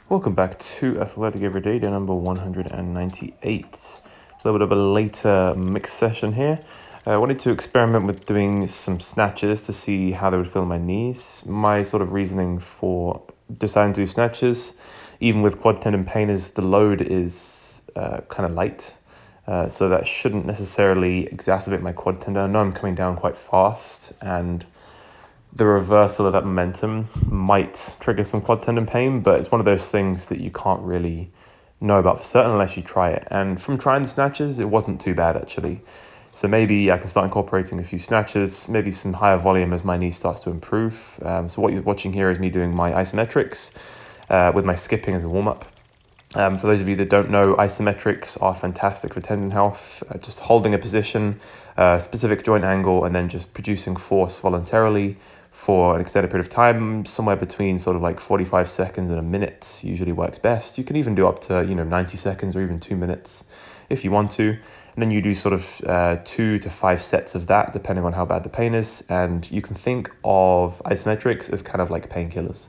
Welcome back to Athletic Everyday, day number 198. A little bit of a later mix session here. I wanted to experiment with doing some snatches to see how they would feel in my knees. My sort of reasoning for deciding to do snatches, even with quad tendon pain, is the load is kind of light. So that shouldn't necessarily exacerbate my quad tendon. I know I'm coming down quite fast, and the reversal of that momentum might trigger some quad tendon pain, but it's one of those things that you can't really know about for certain unless you try it. And from trying the snatches, it wasn't too bad actually. So maybe I can start incorporating a few snatches, maybe some higher volume as my knee starts to improve. So what you're watching here is me doing my isometrics with my skipping as a warm-up. For those of you that don't know, isometrics are fantastic for tendon health. Just holding a position, specific joint angle, and then just producing force voluntarily for an extended period of time, somewhere between sort of like 45 seconds and a minute usually works best. You can even do up to 90 seconds or even 2 minutes if you want to. And then you do sort of 2 to 5 sets of that, depending on how bad the pain is. And you can think of isometrics as kind of like painkillers.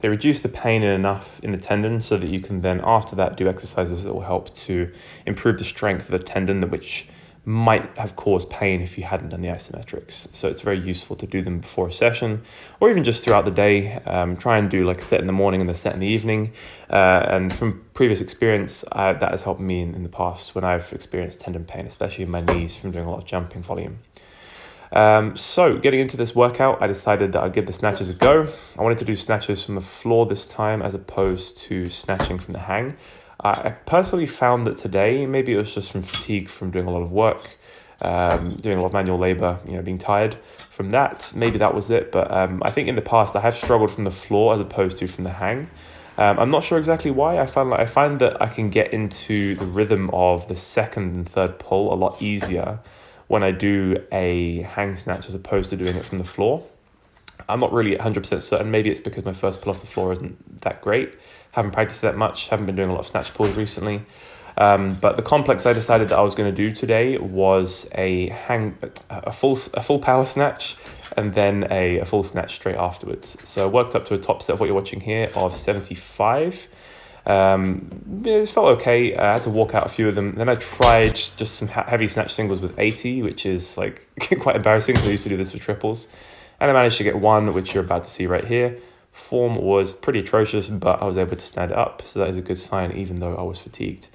They reduce the pain enough in the tendon so that you can then, after that, do exercises that will help to improve the strength of the tendon, which might have caused pain if you hadn't done the isometrics. So it's very useful to do them before a session or even just throughout the day. Try and do like a set in the morning and a set in the evening. And from previous experience, that has helped me in the past when I've experienced tendon pain, especially in my knees from doing a lot of jumping volume. So getting into this workout, I decided that I'd give the snatches a go. I wanted to do snatches from the floor this time as opposed to snatching from the hang. I personally found that today, maybe it was just from fatigue from doing a lot of work, doing a lot of manual labor, being tired from that. Maybe that was it. But I think in the past I have struggled from the floor as opposed to from the hang. I'm not sure exactly why. I find that I can get into the rhythm of the second and third pull a lot easier when I do a hang snatch as opposed to doing it from the floor. I'm not really 100% certain. Maybe it's because my first pull off the floor isn't that great. Haven't practiced that much. Haven't been doing a lot of snatch pulls recently. But the complex I decided that I was going to do today was a full power snatch and then a full snatch straight afterwards. So I worked up to a top set of what you're watching here of 75. It felt okay. I had to walk out a few of them. Then I tried just some heavy snatch singles with 80, which is like quite embarrassing because I used to do this for triples. And I managed to get one, which you're about to see right here. Form was pretty atrocious, but I was able to stand it up. So that is a good sign, even though I was fatigued.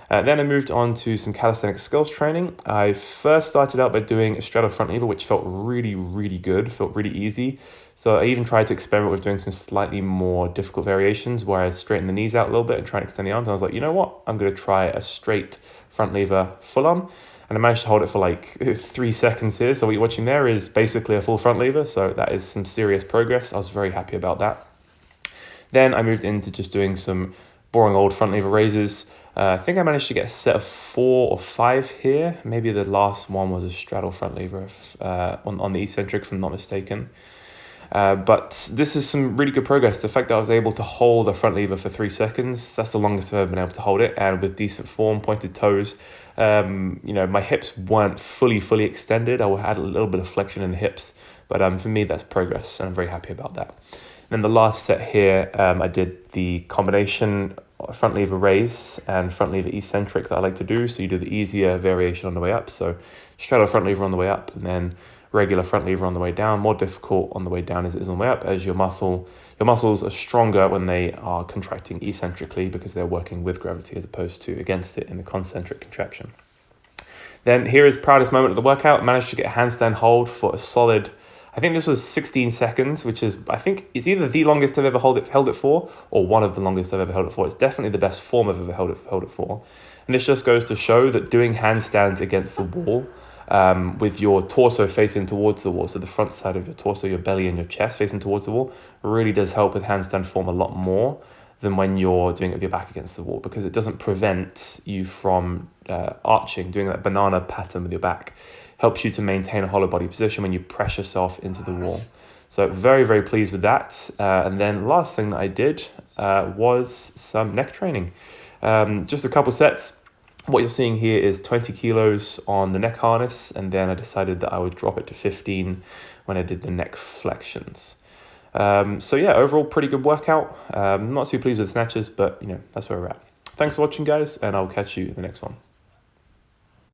Then I moved on to some calisthenics skills training. I first started out by doing a straddle front lever, which felt really, really good, felt really easy. So I even tried to experiment with doing some slightly more difficult variations where I straighten the knees out a little bit and try and extend the arms. And I was like, you know what? I'm going to try a straight front lever full on. And I managed to hold it for like 3 seconds here. So what you're watching there is basically a full front lever. So that is some serious progress. I was very happy about that. Then I moved into just doing some boring old front lever raises. I think I managed to get a set of 4 or 5 here. Maybe the last one was a straddle front lever on the eccentric, if I'm not mistaken. But this is some really good progress. The fact that I was able to hold a front lever for 3 seconds, that's the longest I've ever been able to hold it. And with decent form, pointed toes, my hips weren't fully extended. I had a little bit of flexion in the hips. But for me, that's progress, and I'm very happy about that. Then the last set here, I did the combination front lever raise and front lever eccentric that I like to do. So you do the easier variation on the way up. So straddle front lever on the way up and then regular front lever on the way down. More difficult on the way down as it is on the way up, as your muscles are stronger when they are contracting eccentrically because they're working with gravity as opposed to against it in the concentric contraction. Then here is proudest moment of the workout. Managed to get a handstand hold for a solid, I think this was 16 seconds, which is, I think, it's either the longest I've ever held it for, or one of the longest I've ever held it for. It's definitely the best form I've ever held it for. And this just goes to show that doing handstands against the wall, with your torso facing towards the wall, so the front side of your torso, your belly and your chest facing towards the wall, really does help with handstand form a lot more than when you're doing it with your back against the wall, because it doesn't prevent you from arching, doing that banana pattern with your back. Helps you to maintain a hollow body position when you press yourself into the wall. So very, very pleased with that. And then last thing that I did was some neck training. Just a couple sets. What you're seeing here is 20 kilos on the neck harness, and then I decided that I would drop it to 15 when I did the neck flexions. So yeah, overall pretty good workout. Not too pleased with the snatches, but that's where we're at. Thanks for watching, guys, and I'll catch you in the next one.